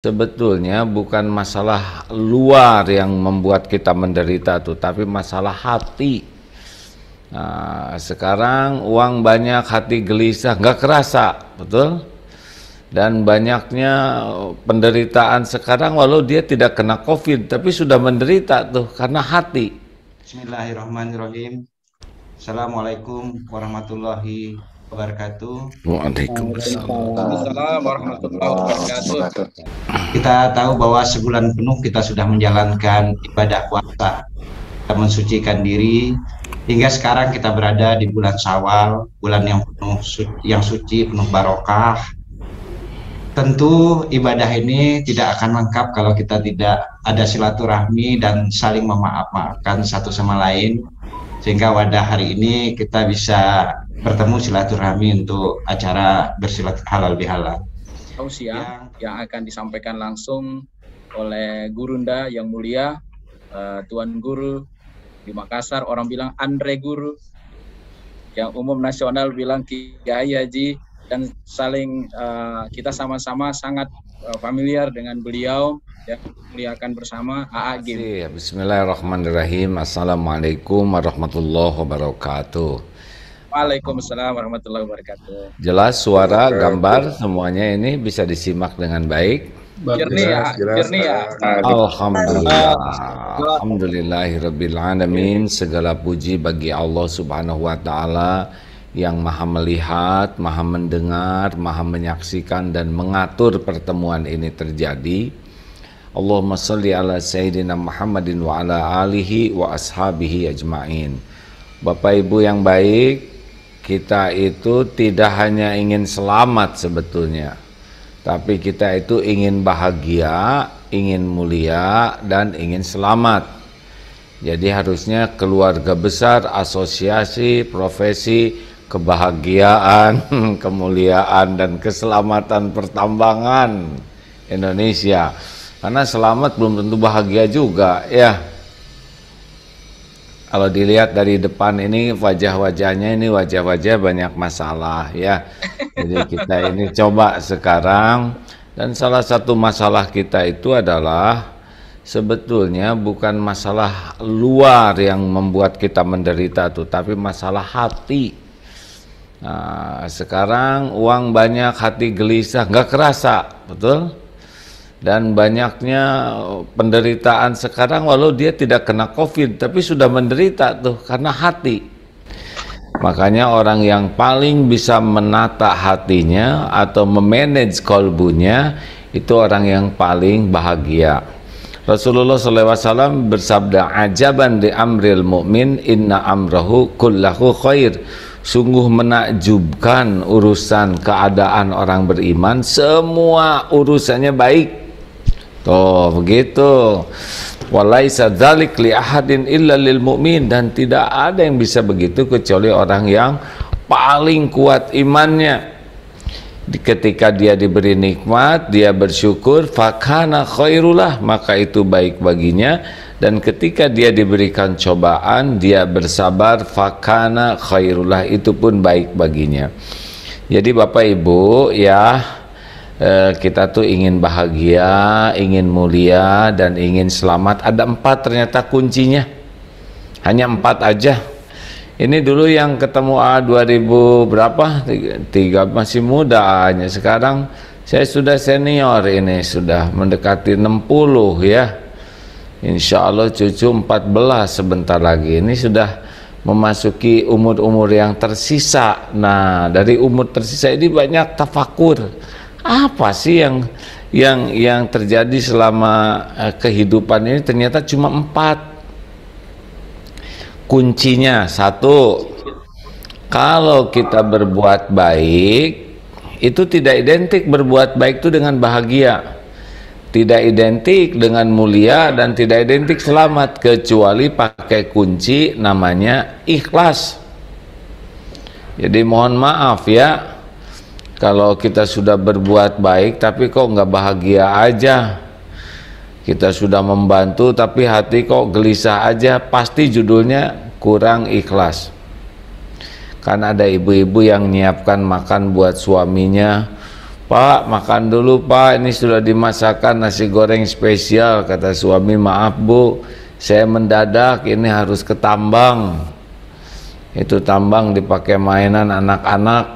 Sebetulnya bukan masalah luar yang membuat kita menderita tuh, tapi masalah hati. Nah, sekarang uang banyak, hati gelisah, nggak kerasa, betul? Dan banyaknya penderitaan sekarang, walau dia tidak kena COVID, tapi sudah menderita tuh karena hati. Bismillahirrahmanirrahim. Assalamualaikum warahmatullahi wabarakatuh. Waalaikumsalam. Waalaikumsalam warahmatullahi wabarakatuh. Kita tahu bahwa sebulan penuh kita sudah menjalankan ibadah puasa, kita mensucikan diri, hingga sekarang kita berada di bulan Syawal, bulan yang penuh yang suci, penuh barokah. Tentu ibadah ini tidak akan lengkap kalau kita tidak ada silaturahmi dan saling memaaf-maafkan satu sama lain, sehingga pada hari ini kita bisa bertemu silaturahmi untuk acara bersilat halal bihalal. Tausiah yang akan disampaikan langsung oleh Gurunda yang mulia, Tuan Guru di Makassar, orang bilang Andre Guru, yang umum nasional bilang Kiai Haji, dan saling kita sama-sama sangat familiar dengan beliau, ya, muliakan bersama A.A.Gim. Bismillahirrahmanirrahim. Assalamualaikum warahmatullahi wabarakatuh. Waalaikumsalam warahmatullahi wabarakatuh. Jelas suara, gambar, semuanya ini bisa disimak dengan baik. Jernih ya. Alhamdulillah. Alhamdulillahirabbil alamin. Segala puji bagi Allah Subhanahu wa taala yang Maha melihat, Maha mendengar, Maha menyaksikan dan mengatur pertemuan ini terjadi. Allahumma sholli ala sayyidina Muhammadin wa ala alihi wa ashabihi ajmain. Bapak Ibu yang baik, kita itu tidak hanya ingin selamat sebetulnya, tapi kita itu ingin bahagia, ingin mulia, dan ingin selamat. Jadi harusnya keluarga besar, asosiasi, profesi, kebahagiaan, kemuliaan, dan keselamatan pertambangan Indonesia. Karena selamat belum tentu bahagia juga, ya. Kalau dilihat dari depan ini wajah-wajahnya ini wajah-wajah banyak masalah, ya. Jadi kita ini coba sekarang, dan salah satu masalah kita itu adalah sebetulnya bukan masalah luar yang membuat kita menderita tuh, tapi masalah hati. Nah, sekarang uang banyak, hati gelisah, nggak kerasa, betul? Dan banyaknya penderitaan sekarang, walau dia tidak kena COVID, tapi sudah menderita tuh karena hati. Makanya orang yang paling bisa menata hatinya atau memanage kolbunya itu orang yang paling bahagia. Rasulullah SAW bersabda, ajaban di amril mu'min inna amrahu kullahu khair. Sungguh menakjubkan urusan keadaan orang beriman, semua urusannya baik. Tuh begitu. Walaisa dzalik li ahadin illa lil mu'min, dan tidak ada yang bisa begitu kecuali orang yang paling kuat imannya. Ketika dia diberi nikmat, dia bersyukur, fakana khairulah, maka itu baik baginya. Dan ketika dia diberikan cobaan, dia bersabar, fakana khairullah, itu pun baik baginya. Jadi Bapak Ibu, ya, kita tuh ingin bahagia, ingin mulia, dan ingin selamat. Ada 4 ternyata kuncinya, hanya 4 aja. Ini dulu yang ketemu 2000 berapa, 3 masih muda hanya, sekarang saya sudah senior, ini sudah mendekati 60 ya. Insya Allah cucu 14 sebentar lagi, ini sudah memasuki umur-umur yang tersisa. Nah, dari umur tersisa ini banyak tafakur. Apa sih yang terjadi selama kehidupan ini? Ternyata cuma 4 kuncinya. 1, kalau kita berbuat baik itu tidak identik berbuat baik itu dengan bahagia, tidak identik dengan mulia, dan tidak identik selamat, kecuali pakai kunci namanya ikhlas. Jadi mohon maaf ya, kalau kita sudah berbuat baik tapi kok nggak bahagia aja, kita sudah membantu tapi hati kok gelisah aja, pasti judulnya kurang ikhlas. Kan ada ibu-ibu yang menyiapkan makan buat suaminya, Pak, makan dulu Pak, ini sudah dimasakkan nasi goreng spesial. Kata suami, maaf Bu, saya mendadak, ini harus ke tambang. Itu tambang dipakai mainan anak-anak,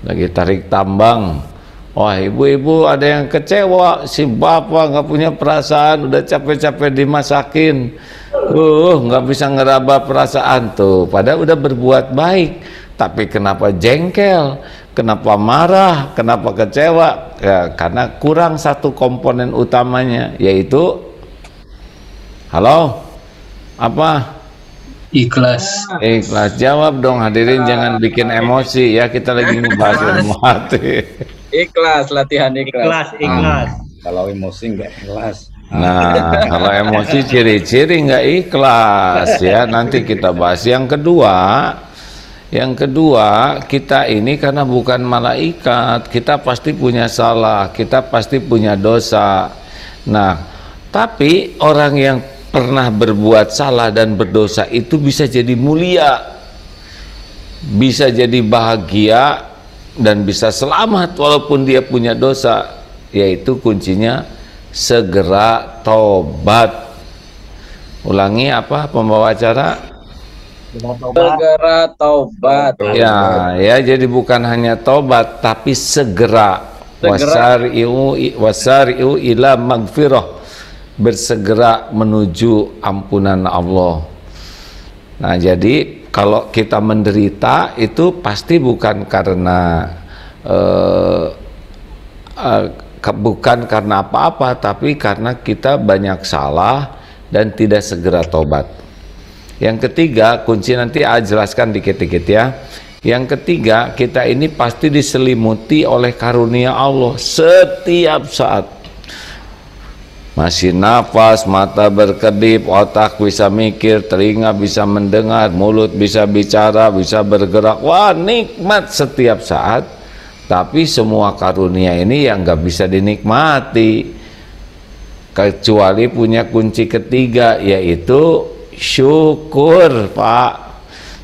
lagi tarik tambang. Wah, ibu-ibu ada yang kecewa, si bapak nggak punya perasaan, udah capek-capek dimasakin, nggak bisa ngeraba perasaan tuh, padahal udah berbuat baik, tapi kenapa jengkel, kenapa marah, kenapa kecewa? Ya, karena kurang satu komponen utamanya, yaitu, halo, apa? Ikhlas. Ikhlas. Jawab dong hadirin, jangan bikin emosi ya, kita lagi ngebahas ilmu hati. Ikhlas, latihan ikhlas. Ikhlas. Kalau emosi nggak ikhlas. Nah, kalau emosi ciri-ciri nggak ikhlas ya. Nanti kita bahas. Yang kedua, kita ini karena bukan malaikat, kita pasti punya salah, kita pasti punya dosa. Nah, tapi orang yang pernah berbuat salah dan berdosa itu bisa jadi mulia, bisa jadi bahagia, dan bisa selamat walaupun dia punya dosa, yaitu kuncinya segera tobat. Ulangi apa pembawa acara? Segera tobat. Ya, jadi bukan hanya tobat tapi segera. Wasari'u ila magfirah, bersegera menuju ampunan Allah. Nah, jadi kalau kita menderita itu pasti bukan karena bukan karena apa-apa, tapi karena kita banyak salah dan tidak segera tobat. Yang ketiga, kunci nanti jelaskan dikit-dikit ya. Yang ketiga, kita ini pasti diselimuti oleh karunia Allah setiap saat. Masih nafas, mata berkedip, otak bisa mikir, telinga bisa mendengar, mulut bisa bicara, bisa bergerak. Wah, nikmat setiap saat. Tapi semua karunia ini yang nggak bisa dinikmati kecuali punya kunci ketiga, yaitu syukur, Pak.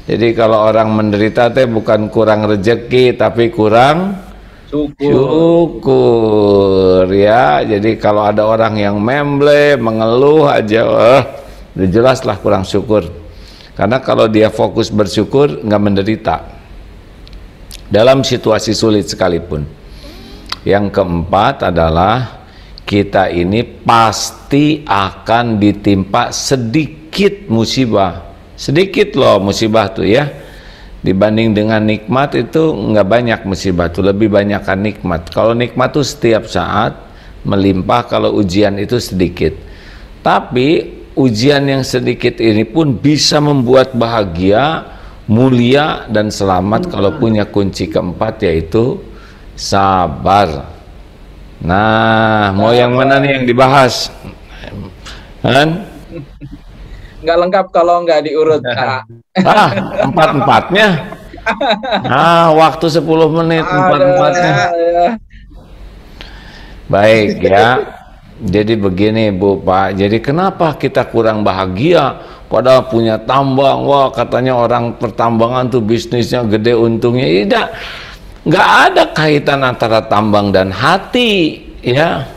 Jadi kalau orang menderita teh bukan kurang rezeki, tapi kurang syukur ya. Jadi kalau ada orang yang memble, mengeluh aja, udah jelas lah kurang syukur. Karena kalau dia fokus bersyukur, nggak menderita dalam situasi sulit sekalipun. Yang keempat adalah kita ini pasti akan ditimpa sedikit musibah. Sedikit loh musibah tuh ya. Dibanding dengan nikmat itu nggak banyak musibah, itu lebih banyakkan nikmat. Kalau nikmat itu setiap saat melimpah, kalau ujian itu sedikit. Tapi ujian yang sedikit ini pun bisa membuat bahagia, mulia, dan selamat kalau punya kunci keempat, yaitu sabar. Nah, mau yang mana nih yang dibahas? Kan? Nggak lengkap kalau nggak diurut. Empat-empatnya. Waktu 10 menit empat-empatnya. Baik ya. Jadi begini Bu, Pak. Jadi kenapa kita kurang bahagia padahal punya tambang? Wah, katanya orang pertambangan tuh bisnisnya gede, untungnya. Tidak. Nggak ada kaitan antara tambang dan hati ya.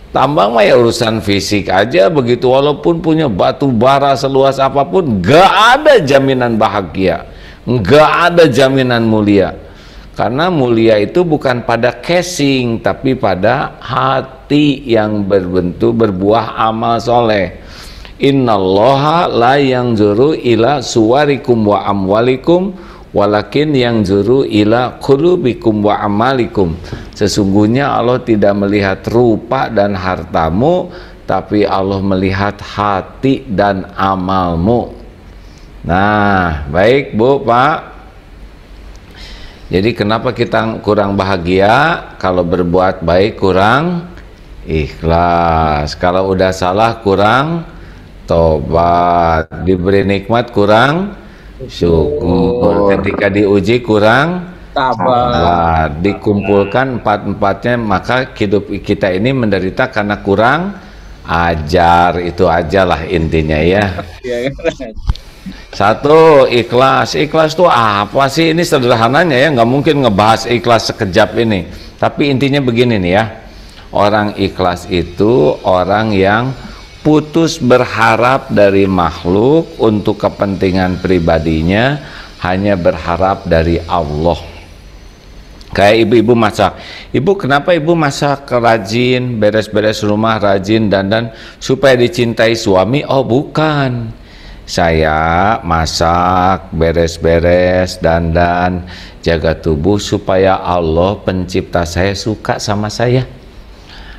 Tambang mah ya urusan fisik aja begitu, walaupun punya batu bara seluas apapun, gak ada jaminan bahagia, gak ada jaminan mulia. Karena mulia itu bukan pada casing, tapi pada hati yang berbuah amal soleh. Innallaha la yanzuru ila suwarikum wa amwalikum walakin yanzuru ila qulubikum wa amalikum. Sesungguhnya Allah tidak melihat rupa dan hartamu, tapi Allah melihat hati dan amalmu. Nah, baik Bu, Pak. Jadi kenapa kita kurang bahagia? Kalau berbuat baik kurang ikhlas, kalau udah salah kurang tobat, diberi nikmat kurang syukur, ketika diuji kurang sabar. Dikumpulkan empat-empatnya, maka hidup kita ini menderita karena kurang ajar. Itu ajalah intinya ya. Satu, ikhlas. Ikhlas itu apa sih? Ini sederhananya ya, nggak mungkin ngebahas ikhlas sekejap ini. Tapi intinya begini nih ya, orang ikhlas itu orang yang putus berharap dari makhluk untuk kepentingan pribadinya, hanya berharap dari Allah. Kayak ibu-ibu masak, ibu kenapa ibu masak rajin, beres-beres rumah rajin, dandan supaya dicintai suami? Oh bukan, saya masak, beres-beres, dandan, jaga tubuh supaya Allah pencipta saya suka sama saya.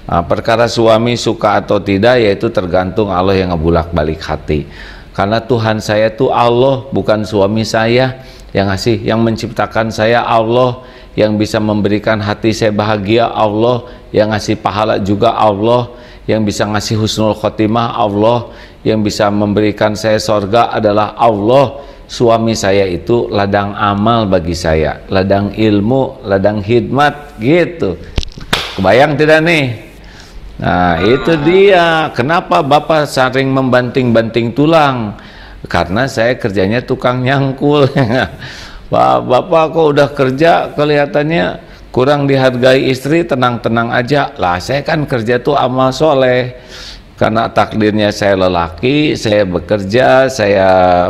Nah, perkara suami suka atau tidak yaitu tergantung Allah yang ngebulak-balik hati. Karena Tuhan saya itu Allah, bukan suami saya yang ngasih, yang menciptakan saya Allah, yang bisa memberikan hati saya bahagia Allah, yang ngasih pahala juga Allah, yang bisa ngasih husnul khotimah Allah, yang bisa memberikan saya sorga adalah Allah. Suami saya itu ladang amal bagi saya, ladang ilmu, ladang hikmat gitu. Kebayang tidak nih? Nah itu dia kenapa Bapak sering membanting-banting tulang, karena saya kerjanya tukang nyangkul. Bapak kok udah kerja kelihatannya kurang dihargai istri, tenang-tenang aja lah. Saya kan kerja tuh amal soleh, karena takdirnya saya lelaki, saya bekerja, saya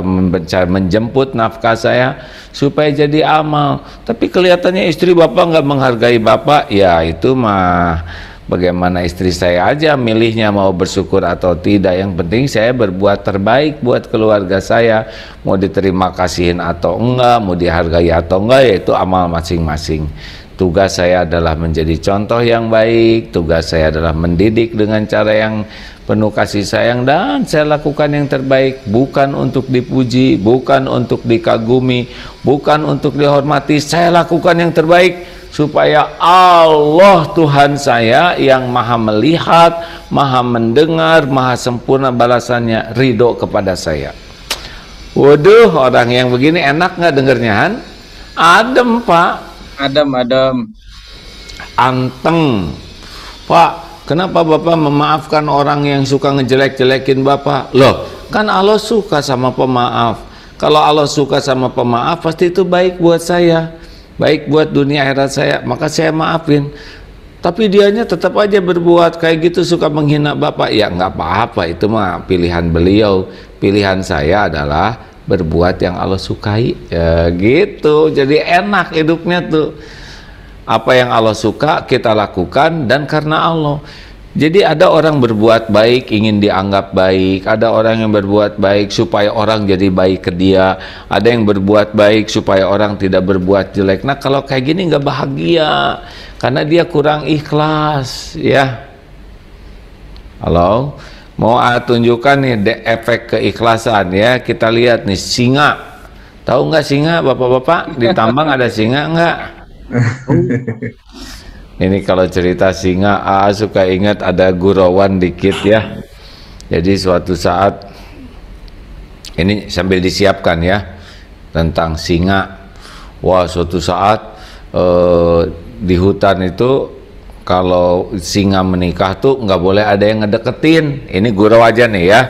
menjemput nafkah saya supaya jadi amal. Tapi kelihatannya istri Bapak nggak menghargai Bapak, ya itu mah bagaimana istri saya aja milihnya mau bersyukur atau tidak. Yang penting saya berbuat terbaik buat keluarga saya, mau diterima kasihin atau enggak, mau dihargai atau enggak, yaitu amal masing-masing. Tugas saya adalah menjadi contoh yang baik, tugas saya adalah mendidik dengan cara yang penuh kasih sayang, dan saya lakukan yang terbaik, bukan untuk dipuji, bukan untuk dikagumi, bukan untuk dihormati. Saya lakukan yang terbaik supaya Allah Tuhan saya yang maha melihat, maha mendengar, maha sempurna balasannya, ridho kepada saya. Waduh, orang yang begini enak nggak dengernya, Han? Adem Pak, Adem. anteng Pak. Kenapa Bapak memaafkan orang yang suka ngejelek-jelekin Bapak? Loh, kan Allah suka sama pemaaf. Kalau Allah suka sama pemaaf, pasti itu baik buat saya, baik buat dunia akhirat saya, maka saya maafin. Tapi dianya tetap aja berbuat kayak gitu, suka menghina Bapak. Ya nggak apa-apa, itu mah pilihan beliau. Pilihan saya adalah berbuat yang Allah sukai, ya gitu. Jadi enak hidupnya tuh. Apa yang Allah suka kita lakukan, dan karena Allah. Jadi ada orang berbuat baik ingin dianggap baik, ada orang yang berbuat baik supaya orang jadi baik ke dia, ada yang berbuat baik supaya orang tidak berbuat jelek. Nah kalau kayak gini nggak bahagia, karena dia kurang ikhlas ya. Halo, mau tunjukkan nih efek keikhlasan ya. Kita lihat nih singa, tahu nggak singa bapak-bapak? Di tambang ada singa nggak? Ini kalau cerita singa, suka ingat ada gurauan dikit ya. Jadi suatu saat, ini sambil disiapkan ya, tentang singa. Wah, suatu saat di hutan itu kalau singa menikah tuh nggak boleh ada yang ngedeketin. Ini gurau aja nih ya,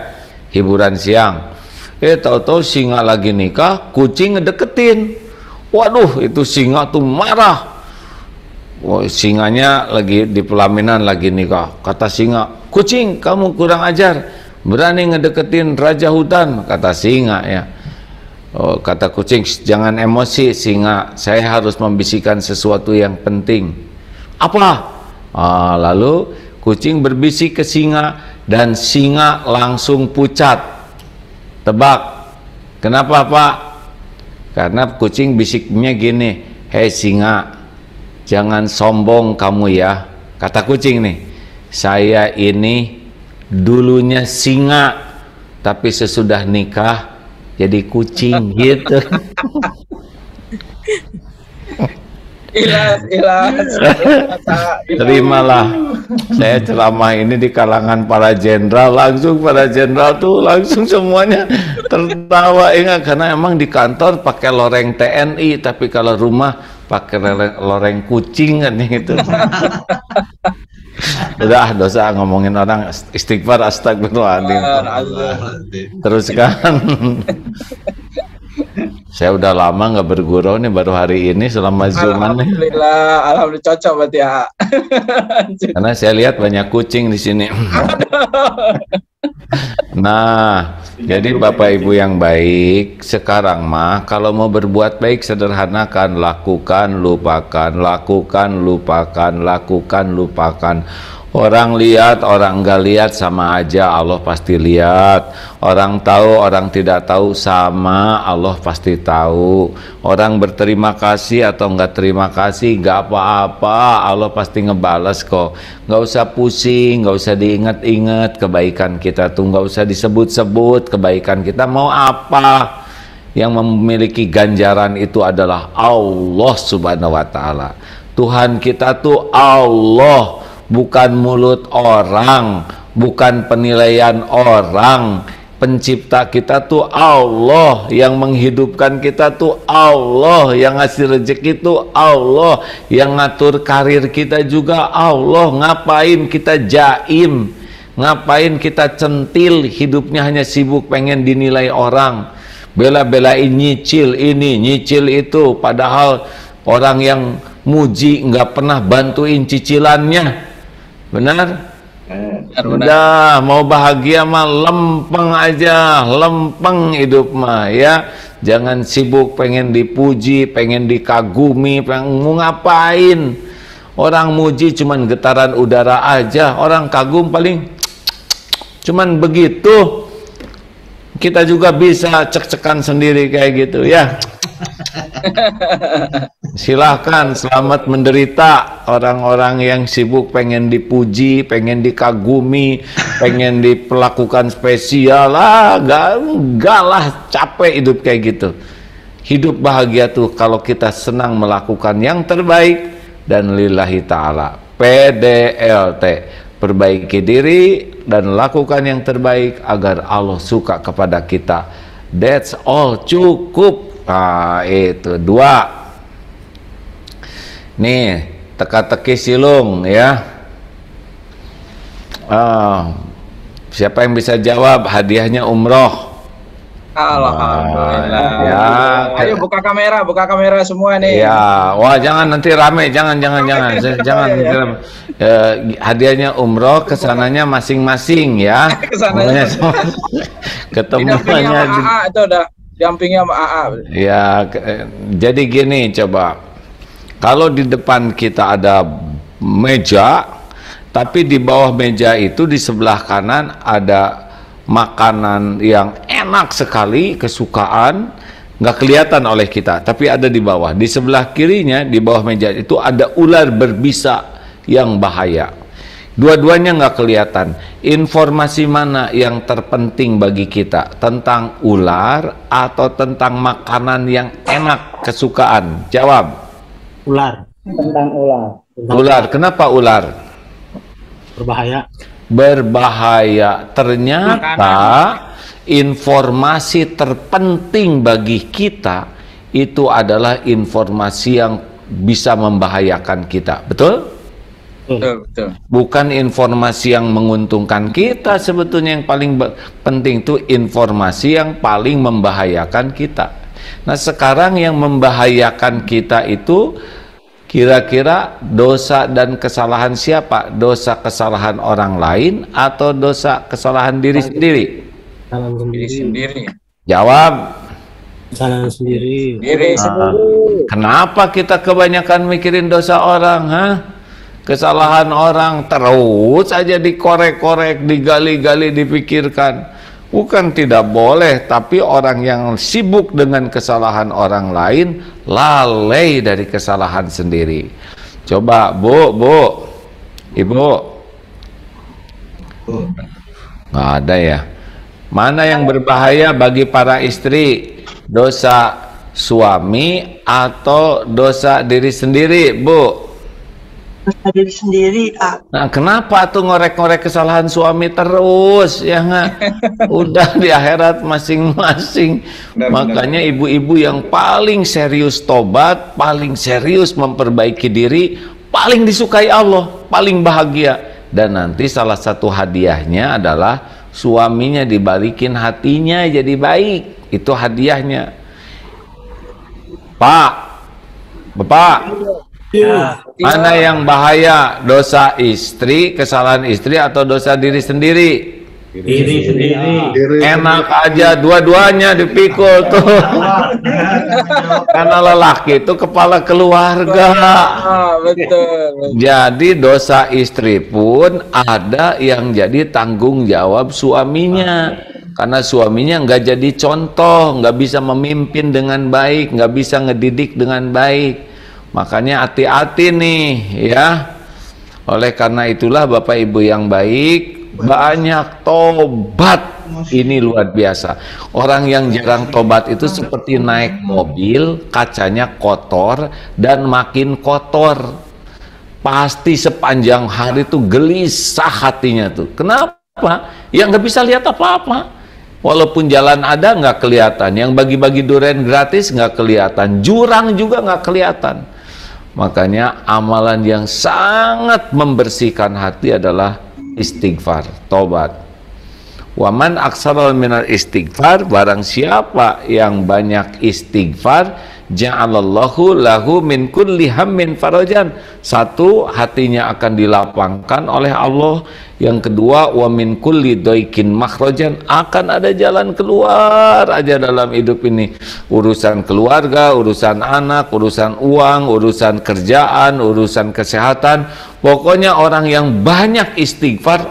hiburan siang. Tahu-tahu singa lagi nikah, kucing ngedeketin. Waduh, itu singa tuh marah. Oh, singanya lagi di pelaminan lagi nikah. Kata singa, kucing kamu kurang ajar, berani ngedeketin raja hutan. Kata singa ya. Oh, kata kucing, jangan emosi singa, saya harus membisikkan sesuatu yang penting. Apa? Lalu kucing berbisik ke singa, dan singa langsung pucat. Tebak kenapa Pak? Karena kucing bisiknya gini, hei singa, jangan sombong kamu ya. Kata kucing nih, saya ini dulunya singa, tapi sesudah nikah jadi kucing gitu. Ikhlas. Terimalah, saya ceramah ini di kalangan para jenderal, langsung para jenderal tuh langsung semuanya tertawa. Ingat, karena emang di kantor pakai loreng TNI, tapi kalau rumah pakai loreng kucing kan gitu. Udah dosa ngomongin orang, istighfar, astagfirullahaladzim. Teruskan. Saya udah lama nggak bergurau nih, baru hari ini selama Zooman nih. Alhamdulillah cocok berarti ya. Karena saya lihat banyak kucing di sini. Nah, jadi Bapak Ibu yang baik, sekarang mah kalau mau berbuat baik sederhanakan, lakukan, lupakan, lakukan, lupakan, lakukan, lupakan. Orang lihat, orang enggak lihat sama aja, Allah pasti lihat. Orang tahu, orang tidak tahu sama, Allah pasti tahu. Orang berterima kasih atau enggak terima kasih, enggak apa-apa, Allah pasti ngebales kok. Enggak usah pusing, enggak usah diingat-ingat kebaikan kita tuh, enggak usah disebut-sebut kebaikan kita. Mau apa? Yang memiliki ganjaran itu adalah Allah Subhanahu wa Ta'ala. Tuhan kita tuh Allah, bukan mulut orang, bukan penilaian orang. Pencipta kita tuh Allah, yang menghidupkan kita tuh Allah, yang ngasih rezeki itu Allah, yang ngatur karir kita juga Allah. Ngapain kita jaim, ngapain kita centil, hidupnya hanya sibuk pengen dinilai orang, bela-belain nyicil ini, nyicil itu, padahal orang yang muji nggak pernah bantuin cicilannya. Benar? Udah mau bahagia mah lempeng aja, lempeng hidup mah ya. Jangan sibuk pengen dipuji, pengen dikagumi, pengen mau ngapain. Orang muji cuman getaran udara aja, orang kagum paling cuman begitu. Kita juga bisa cek-cekan sendiri kayak gitu ya. Silahkan, selamat menderita orang-orang yang sibuk pengen dipuji, pengen dikagumi, pengen diperlakukan spesial lah. Enggak lah, capek hidup kayak gitu. Hidup bahagia tuh kalau kita senang melakukan yang terbaik dan lillahi ta'ala. PDLT, perbaiki diri dan lakukan yang terbaik agar Allah suka kepada kita. That's all, cukup. Nah, itu dua. Nih, teka-teki silung ya. Siapa yang bisa jawab? Hadiahnya umroh. Alhamdulillah. Ya, ayo buka kamera semua nih. Ya, wah jangan nanti rame, jangan. Hadiahnya umroh, kesananya masing-masing ya. Kesananya. Ketemuannya itu udah dampingnya sama AA. Ya, jadi gini coba. Kalau di depan kita ada meja, tapi di bawah meja itu di sebelah kanan ada makanan yang enak sekali, kesukaan, nggak kelihatan oleh kita, tapi ada di bawah. Di sebelah kirinya, di bawah meja itu ada ular berbisa yang bahaya. Dua-duanya nggak kelihatan. Informasi mana yang terpenting bagi kita? Tentang ular atau tentang makanan yang enak, kesukaan? Jawab. Ular. Tentang ular. Ular. Kenapa ular? Berbahaya. Berbahaya. Ternyata informasi terpenting bagi kita itu adalah informasi yang bisa membahayakan kita. Betul? Betul. Bukan informasi yang menguntungkan kita. Sebetulnya yang paling penting itu informasi yang paling membahayakan kita. Nah, sekarang yang membahayakan kita itu kira-kira dosa dan kesalahan siapa? Dosa kesalahan orang lain atau dosa kesalahan diri sendiri? Diri sendiri. Jawab. Kesalahan sendiri. Kenapa kita kebanyakan mikirin dosa orang? Kesalahan orang terus aja dikorek-korek, digali-gali, dipikirkan. Bukan tidak boleh, tapi orang yang sibuk dengan kesalahan orang lain lalai dari kesalahan sendiri. Coba Bu, Ibu, nggak ada ya. Mana yang berbahaya bagi para istri? Dosa suami atau dosa diri sendiri, Bu? Diri sendiri. Nah, kenapa tuh ngorek-ngorek kesalahan suami terus ya nggak? Udah di akhirat masing-masing. Makanya ibu-ibu yang paling serius tobat, paling serius memperbaiki diri, paling disukai Allah, paling bahagia. Dan nanti salah satu hadiahnya adalah suaminya dibalikin hatinya jadi baik. Itu hadiahnya. Pak, Bapak, Ya. mana yang bahaya? Dosa istri, kesalahan istri, atau dosa diri sendiri? Diri sendiri. Enak aja dua-duanya dipikul tuh. Karena lelaki itu kepala keluarga. Betul. Jadi dosa istri pun ada yang jadi tanggung jawab suaminya. Karena suaminya nggak jadi contoh, nggak bisa memimpin dengan baik, nggak bisa ngedidik dengan baik. Makanya hati-hati nih ya. Oleh karena itulah Bapak Ibu yang baik, banyak tobat. Ini luar biasa. Orang yang jarang tobat itu seperti naik mobil, kacanya kotor dan makin kotor. Pasti sepanjang hari tuh gelisah hatinya tuh. Kenapa? Ya nggak bisa lihat apa-apa. Walaupun jalan ada nggak kelihatan, yang bagi-bagi durian gratis nggak kelihatan, jurang juga nggak kelihatan. Makanya amalan yang sangat membersihkan hati adalah istighfar, tobat. Waman aksaral minal istighfar, barang siapa yang banyak istighfar, ja'alallahu lahu min kulli hammin farajan. Satu, hatinya akan dilapangkan oleh Allah. Yang kedua, wa min kulli doikin makhrajan, akan ada jalan keluar aja dalam hidup ini. Urusan keluarga, urusan anak, urusan uang, urusan kerjaan, urusan kesehatan. Pokoknya orang yang banyak istighfar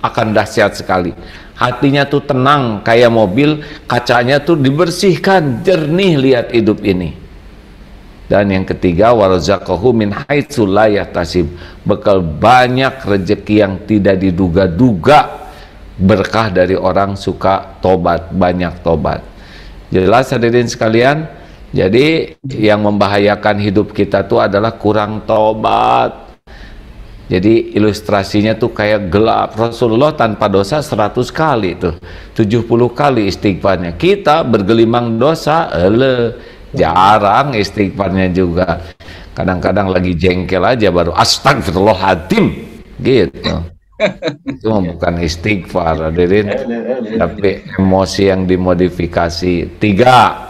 akan dahsyat sekali. Hatinya tuh tenang kayak mobil, kacanya tuh dibersihkan, jernih lihat hidup ini. Dan yang ketiga, warzaqahu min haitsu la yahtasib, bekal banyak rezeki yang tidak diduga-duga, berkah dari orang suka tobat, banyak tobat. Jelas hadirin sekalian. Jadi yang membahayakan hidup kita tuh adalah kurang tobat. Jadi ilustrasinya tuh kayak gelap. Rasulullah tanpa dosa 100 kali tuh, 70 kali istighfarnya. Kita bergelimang dosa, jarang istighfarnya juga. Kadang-kadang lagi jengkel aja baru astagfirullahaladzim gitu. Itu bukan istighfar hadirin, tapi emosi yang dimodifikasi. Tiga.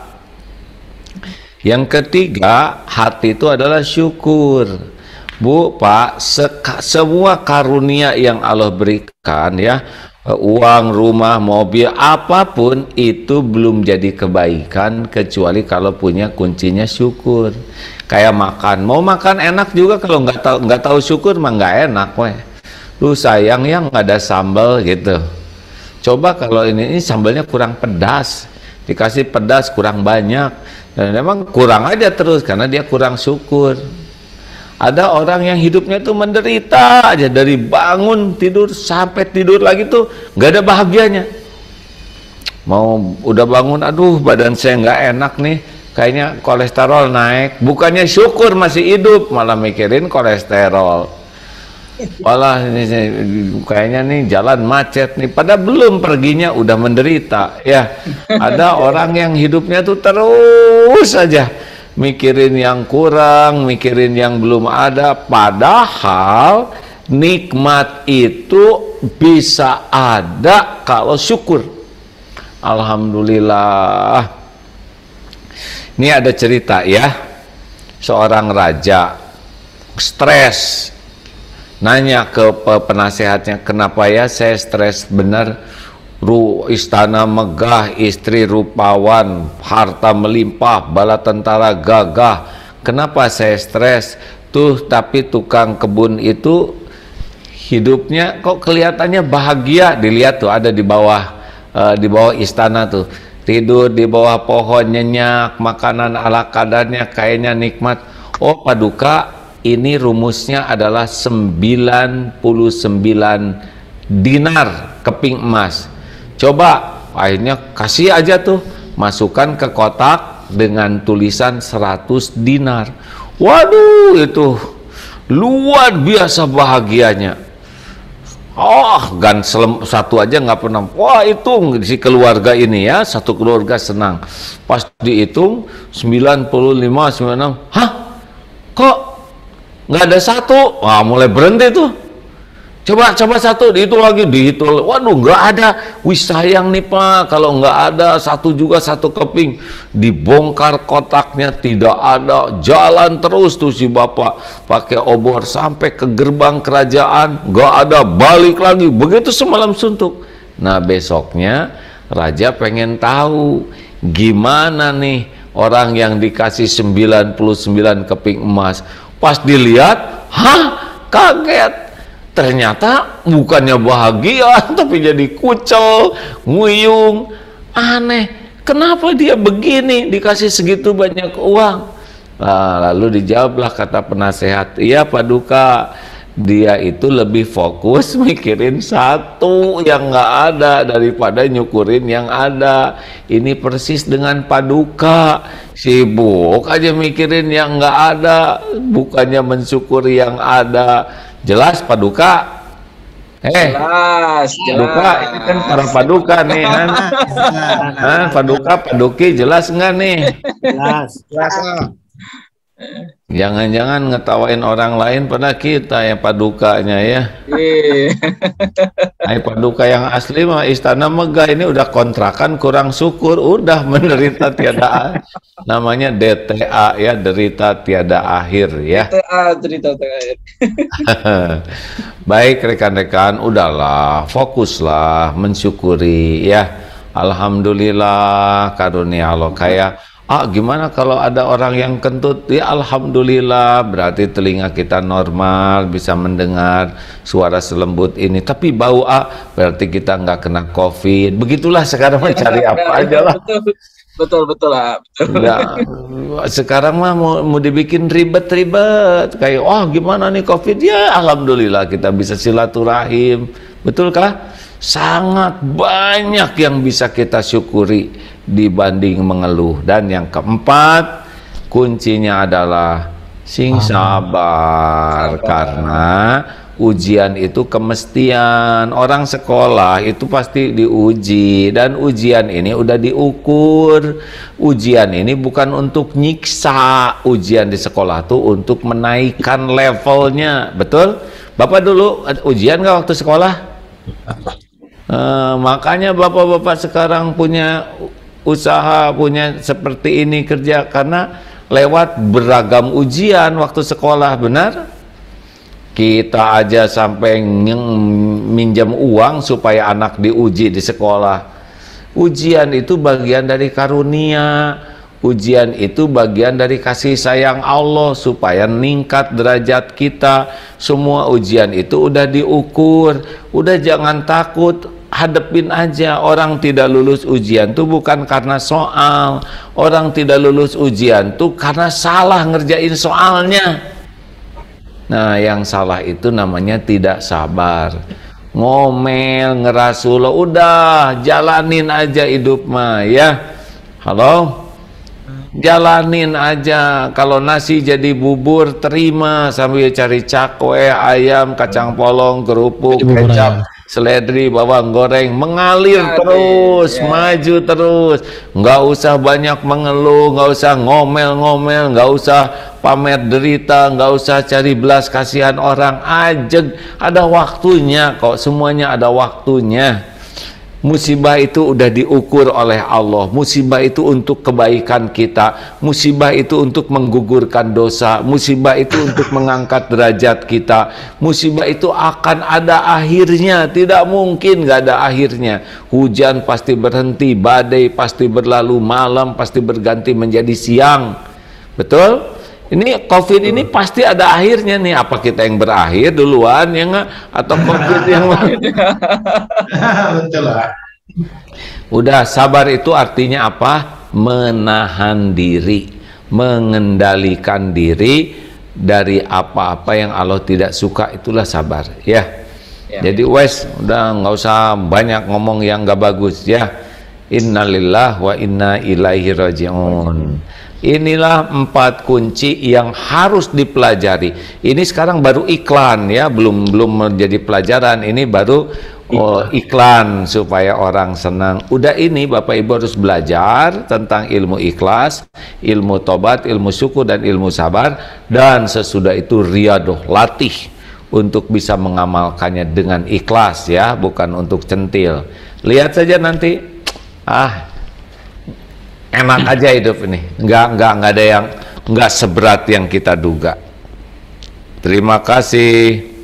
Yang ketiga, hati itu adalah syukur. Bu, Pak, semua karunia yang Allah berikan ya, uang, rumah, mobil, apapun itu belum jadi kebaikan kecuali kalau punya kuncinya syukur. Kayak makan, mau makan enak juga kalau nggak tahu syukur mah nggak enak, weh. Lu sayang yang nggak ada sambal gitu. Coba kalau ini sambalnya kurang pedas, dikasih pedas kurang banyak, dan memang kurang aja terus karena dia kurang syukur. Ada orang yang hidupnya tuh menderita aja, dari bangun tidur sampai tidur lagi tuh nggak ada bahagianya. Mau udah bangun, aduh badan saya nggak enak nih, kayaknya kolesterol naik. Bukannya syukur masih hidup, malah mikirin kolesterol. Malah ini kayaknya nih jalan macet nih, pada belum perginya udah menderita ya. Ada orang yang hidupnya tuh terus aja mikirin yang kurang, mikirin yang belum ada, padahal nikmat itu bisa ada kalau syukur. Alhamdulillah. Ini ada cerita ya, seorang raja stres, nanya ke penasehatnya, kenapa ya saya stres benar? Istana megah, istri rupawan, harta melimpah, bala tentara gagah. Kenapa saya stres? Tuh, tapi tukang kebun itu hidupnya kok kelihatannya bahagia. Dilihat tuh ada di bawah istana tuh. Tidur di bawah pohon nyenyak, makanan ala kadarnya, kayaknya nikmat. Oh, Paduka, ini rumusnya adalah 99 dinar keping emas. Coba, akhirnya kasih aja tuh, masukkan ke kotak dengan tulisan 100 dinar. Waduh, itu luar biasa bahagianya. Oh, gan satu aja nggak pernah. Wah, hitung si keluarga ini ya, satu keluarga senang. Pas dihitung 95, 96. Hah? Kok nggak ada satu? Wah, mulai berhenti tuh. Coba satu, dihitung lagi, dihitung. Waduh, nggak ada. Wih, sayang nih Pak, kalau nggak ada satu juga satu keping. Dibongkar kotaknya, tidak ada. Jalan terus tuh si bapak pakai obor sampai ke gerbang kerajaan, nggak ada. Balik lagi, begitu semalam suntuk. Nah besoknya raja pengen tahu gimana nih orang yang dikasih 99 keping emas. Pas dilihat, hah, kaget. Ternyata bukannya bahagia, tapi jadi kucel, nguyung, aneh. Kenapa dia begini, dikasih segitu banyak uang? Nah, lalu dijawablah kata penasehat, iya Paduka, dia itu lebih fokus mikirin satu yang nggak ada daripada nyukurin yang ada. Ini persis dengan Paduka, sibuk aja mikirin yang nggak ada, bukannya mensyukuri yang ada. Jelas Paduka? Jelas. Paduka, ini kan para Paduka nih, kan? Paduka, Paduki, jelas nggak nih? Jelas. Jangan-jangan ngetawain orang lain pada kita ya Padukanya ya. Hai Paduka yang asli mah Istana Megah ini udah kontrakan kurang syukur, udah menderita tiada namanya DTA ya, derita tiada akhir ya. DTA, derita tiada akhir. Baik rekan-rekan, udahlah, fokuslah mensyukuri ya. Alhamdulillah karunia Allah. Kayak gimana kalau ada orang yang kentut? Ya alhamdulillah, berarti telinga kita normal, bisa mendengar suara selembut ini. Tapi bau berarti kita nggak kena COVID. Begitulah sekarang mencari apa aja lah. Betul lah. Nah, sekarang mah mau dibikin ribet-ribet. Kayak gimana nih COVID? Ya alhamdulillah kita bisa silaturahim. Betulkah? Sangat banyak yang bisa kita syukuri dibanding mengeluh. Dan yang keempat, kuncinya adalah sing sabar. Karena ujian itu kemestian. Orang sekolah itu pasti diuji, dan ujian ini udah diukur. Ujian ini bukan untuk nyiksa. Ujian di sekolah tuh untuk menaikkan levelnya. Betul? Bapak dulu ujian nggak waktu sekolah? Makanya bapak-bapak sekarang punya usaha, punya seperti ini kerja karena lewat beragam ujian waktu sekolah, benar? Kita aja sampai minjam uang supaya anak diuji di sekolah. Ujian itu bagian dari karunia. Ujian itu bagian dari kasih sayang Allah supaya meningkat derajat kita. Semua ujian itu udah diukur. Udah jangan takut, hadepin aja. Orang tidak lulus ujian tuh bukan karena soal. Orang tidak lulus ujian tuh karena salah ngerjain soalnya. Nah, yang salah itu namanya tidak sabar. Ngomel, ngerasul, udah jalanin aja hidup mah ya. Halo? Jalanin aja. Kalau nasi jadi bubur, terima sambil cari cakwe, ayam, kacang polong, kerupuk, kecap, seledri, bawang goreng, mengalir terus, maju terus. Nggak usah banyak mengeluh, nggak usah ngomel-ngomel, nggak usah pamer derita, nggak usah cari belas kasihan orang. Ajeg, ada waktunya kok, semuanya ada waktunya. Musibah itu udah diukur oleh Allah. Musibah itu untuk kebaikan kita. Musibah itu untuk menggugurkan dosa. Musibah itu untuk mengangkat derajat kita. Musibah itu akan ada akhirnya. Tidak mungkin gak ada akhirnya. Hujan pasti berhenti, badai pasti berlalu, malam pasti berganti menjadi siang. Betul? Ini COVID ini pasti ada akhirnya nih. Apa kita yang berakhir duluan ya nggak? Atau COVID yang Betul lah. Udah, sabar itu artinya apa? Menahan diri, mengendalikan diri dari apa-apa yang Allah tidak suka, itulah sabar ya. Jadi wes udah nggak usah banyak ngomong yang nggak bagus ya. Innalillah wa inna ilaihi raji'un. Inilah 4 kunci yang harus dipelajari. Ini sekarang baru iklan ya, belum menjadi pelajaran. Ini baru iklan supaya orang senang. Udah, ini Bapak Ibu harus belajar tentang ilmu ikhlas, ilmu tobat, ilmu syukur, dan ilmu sabar. Dan sesudah itu riadoh, latih untuk bisa mengamalkannya dengan ikhlas ya, bukan untuk centil. Lihat saja nanti, enak aja hidup ini, nggak ada yang nggak seberat yang kita duga. Terima kasih.